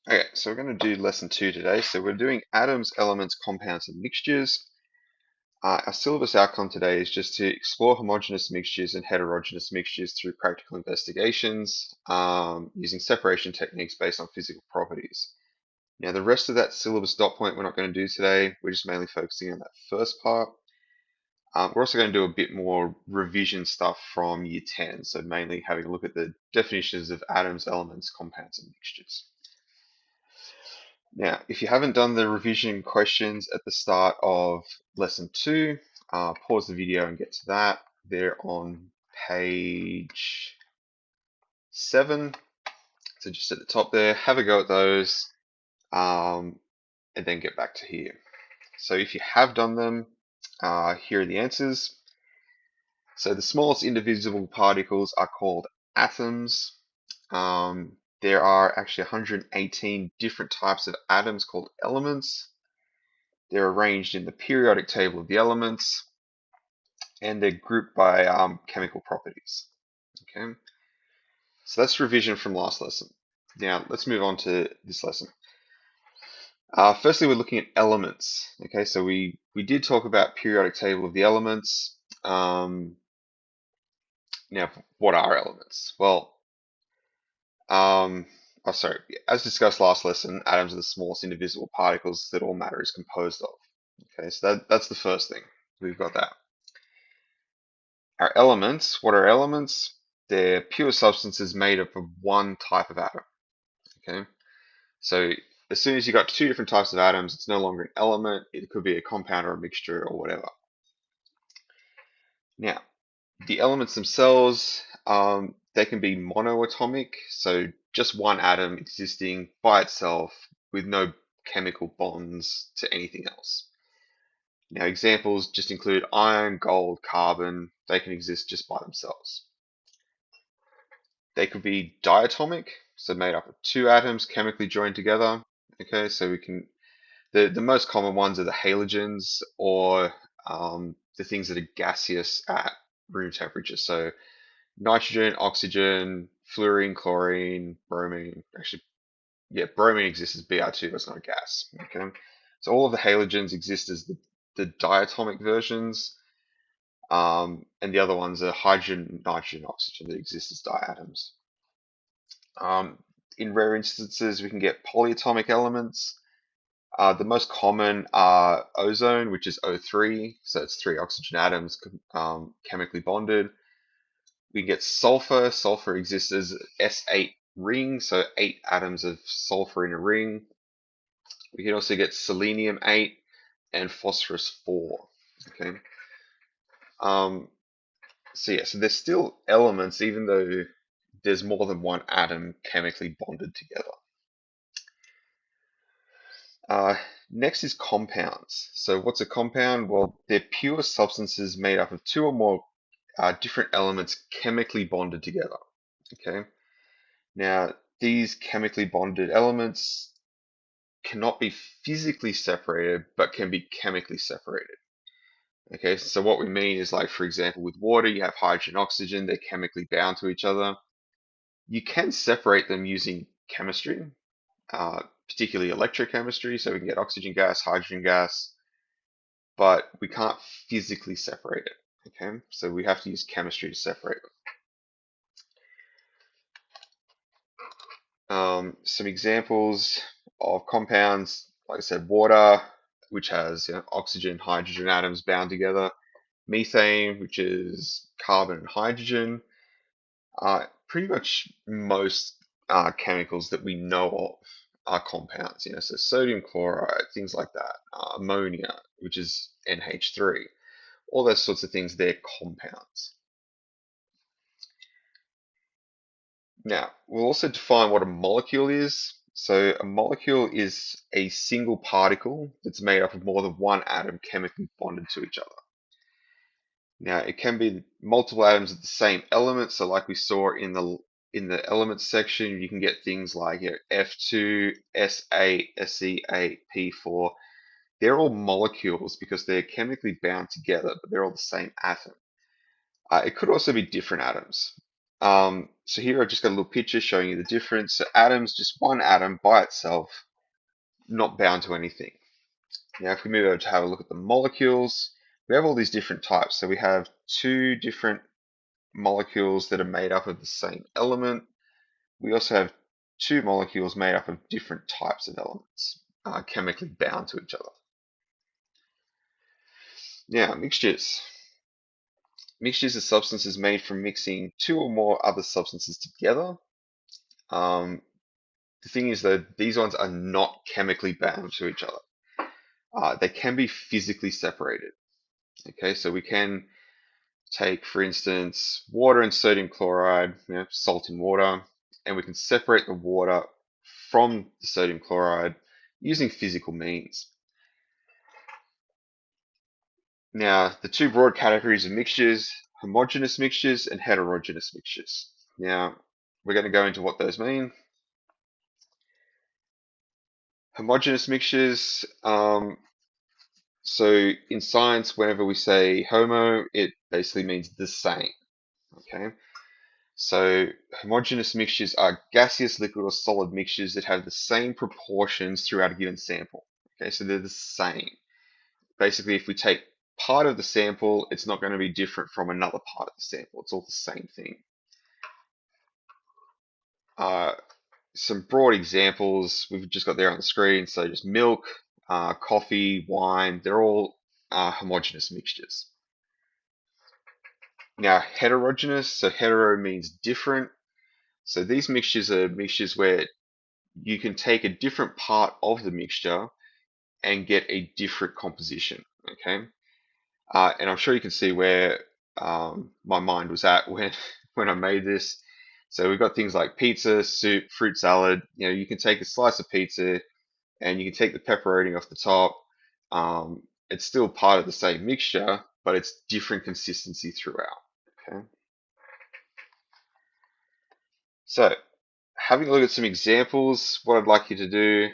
Okay, so we're going to do lesson 2 today. So we're doing atoms, elements, compounds, and mixtures. Our syllabus outcome today is just to explore homogeneous mixtures and heterogeneous mixtures through practical investigations using separation techniques based on physical properties. Now, the rest of that syllabus dot point we're not going to do today. We're just mainly focusing on that first part. We're also going to do a bit more revision stuff from year 10, so mainly having a look at the definitions of atoms, elements, compounds, and mixtures. Now, if you haven't done the revision questions at the start of lesson 2, pause the video and get to that. They're on page 7. So just at the top there, have a go at those, and then get back to here. So if you have done them, here are the answers. So the smallest indivisible particles are called atoms. There are actually 118 different types of atoms called elements. They're arranged in the periodic table of the elements, and they're grouped by chemical properties. Okay, so that's revision from last lesson. Now let's move on to this lesson. Firstly, we're looking at elements. Okay, so we did talk about periodic table of the elements. Now, what are elements? Well, sorry. As discussed last lesson, atoms are the smallest indivisible particles that all matter is composed of. Okay, so that's the first thing. We've got that. Our elements, what are elements? They're pure substances made up of one type of atom. Okay, so as soon as you got two different types of atoms, it's no longer an element. It could be a compound or a mixture or whatever. Now, the elements themselves, they can be monoatomic, so just one atom existing by itself with no chemical bonds to anything else. Now, examples just include iron, gold, carbon. They can exist just by themselves. They could be diatomic, so made up of two atoms chemically joined together. Okay, so we can the most common ones are the halogens or the things that are gaseous at room temperature. So nitrogen, oxygen, fluorine, chlorine, bromine. Actually, yeah, bromine exists as Br2, but it's not a gas. Okay, so all of the halogens exist as the diatomic versions. And the other ones are hydrogen, nitrogen, oxygen that exist as diatoms. Um, in rare instances, we can get polyatomic elements. The most common are ozone, which is O3, so it's three oxygen atoms chemically bonded. We can get sulfur. Sulfur exists as S8 ring, so 8 atoms of sulfur in a ring. We can also get selenium 8 and phosphorus 4. Okay. Um, so yeah, so there's still elements, even though there's more than one atom chemically bonded together. Uh, Next is compounds. So what's a compound? Well, they're pure substances made up of two or more different elements chemically bonded together. Okay. Now, these chemically bonded elements cannot be physically separated, but can be chemically separated. Okay, so what we mean is like, for example, with water, you have hydrogen, oxygen, they're chemically bound to each other. You can separate them using chemistry, particularly electrochemistry, so we can get oxygen gas, hydrogen gas, but we can't physically separate it. Okay, so we have to use chemistry to separate them. Some examples of compounds, like I said, water, which has oxygen, hydrogen atoms bound together, methane, which is carbon and hydrogen. Pretty much most chemicals that we know of are compounds, so sodium chloride, things like that, ammonia, which is NH3, all those sorts of things, they're compounds. Now, we'll also define what a molecule is. So a molecule is a single particle that's made up of more than one atom chemically bonded to each other. Now, it can be multiple atoms of the same element. So like we saw in the elements section, you can get things like F2, S8, Se8, P4. They're all molecules because they're chemically bound together, but they're all the same atom. It could also be different atoms. So here I've just got a little picture showing you the difference. So atoms, just one atom by itself, not bound to anything. Now if we move over to have a look at the molecules, we have all these different types. So we have two different molecules that are made up of the same element. We also have two molecules made up of different types of elements, chemically bound to each other. Now, mixtures. Mixtures are substances made from mixing two or more other substances together. Um, the thing is that these ones are not chemically bound to each other. They can be physically separated. Okay, so we can take, for instance, water and sodium chloride, salt in water, and we can separate the water from the sodium chloride using physical means. Now, the two broad categories of mixtures, homogeneous mixtures and heterogeneous mixtures. Now, we're going to go into what those mean. Homogeneous mixtures, so in science, whenever we say homo, it basically means the same. Okay, so homogeneous mixtures are gaseous, liquid, or solid mixtures that have the same proportions throughout a given sample. Okay, so they're the same. Basically, if we take part of the sample, it's not going to be different from another part of the sample. It's all the same thing. Some broad examples we've just got there on the screen. So just milk, coffee, wine, they're all homogeneous mixtures. Now, heterogeneous, so hetero means different. So these mixtures are mixtures where you can take a different part of the mixture and get a different composition. Okay, and I'm sure you can see where my mind was at when when I made this. So we've got things like pizza, soup, fruit salad. You can take a slice of pizza and you can take the pepperoni off the top. It's still part of the same mixture, but it's different consistency throughout. Okay, so having a look at some examples, what I'd like you to do,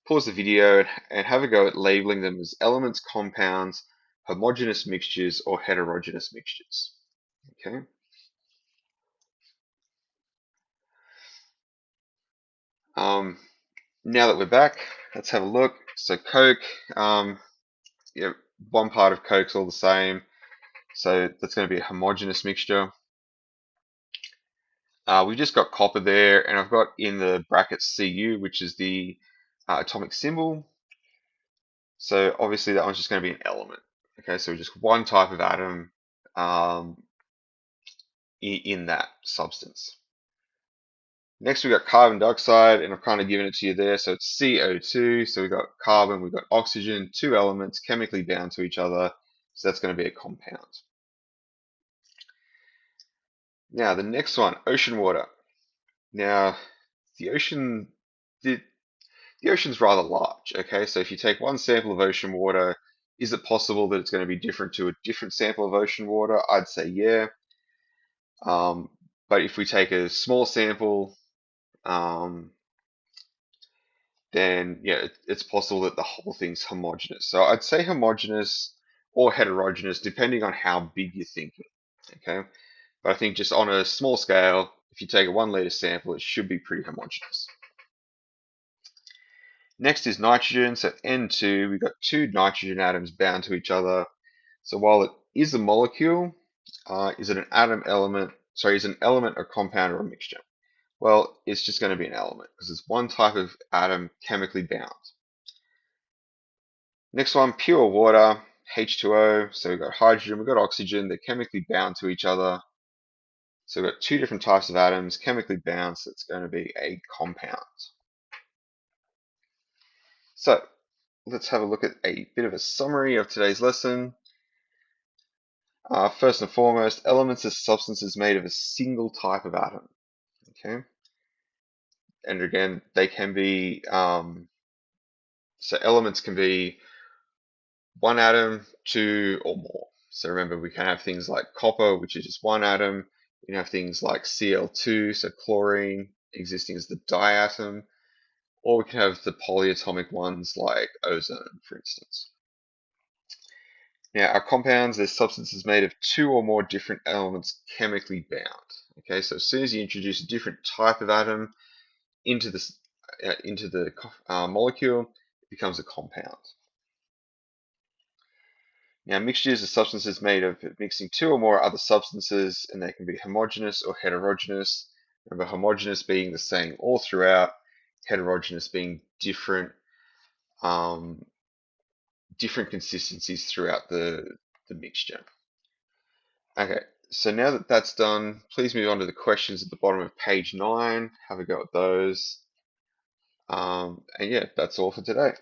pause the video and have a go at labeling them as elements, compounds, homogeneous mixtures, or heterogeneous mixtures. Okay. Um, Now that we're back, let's have a look. So Coke, yeah, one part of Coke's all the same. So that's going to be a homogeneous mixture. We've just got copper there, and I've got in the brackets Cu, which is the atomic symbol. So obviously that one's just going to be an element. Okay, so just one type of atom um, in that substance. Next we got carbon dioxide, and I've kind of given it to you there. So it's CO2. So we've got carbon, we've got oxygen, two elements chemically bound to each other. So that's going to be a compound. Now the next one, ocean water. Now the ocean, the, the ocean's rather large. Okay, so if you take one sample of ocean water, is it possible that it's going to be different to a different sample of ocean water? I'd say yeah. But if we take a small sample, um, then yeah, it's possible that the whole thing's homogeneous. So I'd say homogeneous or heterogeneous, depending on how big you're thinking. Okay, but I think just on a small scale, if you take a 1 liter sample, it should be pretty homogeneous. Next is nitrogen. So N2, we've got two nitrogen atoms bound to each other. So while it is a molecule, is it an atom element? Sorry, is it an element, a compound, or a mixture? Well, it's just going to be an element because it's one type of atom chemically bound. Next one, pure water, H2O. So we've got hydrogen, we've got oxygen. They're chemically bound to each other. So we've got two different types of atoms chemically bound. So it's going to be a compound. So let's have a look at a bit of a summary of today's lesson. First and foremost, elements are substances made of a single type of atom. Okay, and again, they can be so elements can be one atom, two or more. So remember, we can have things like copper, which is just one atom. We can have things like Cl2, so chlorine, existing as the diatom, or we can have the polyatomic ones like ozone, for instance. Now, our compounds, they're substances made of two or more different elements chemically bound. Okay, so as soon as you introduce a different type of atom into the molecule, it becomes a compound. Now, mixtures are substances made of mixing two or more other substances, and they can be homogeneous or heterogeneous. Remember, homogeneous being the same all throughout, heterogeneous being um, different consistencies throughout the mixture. Okay, so now that that's done, please move on to the questions at the bottom of page 9. Have a go at those. And yeah, that's all for today.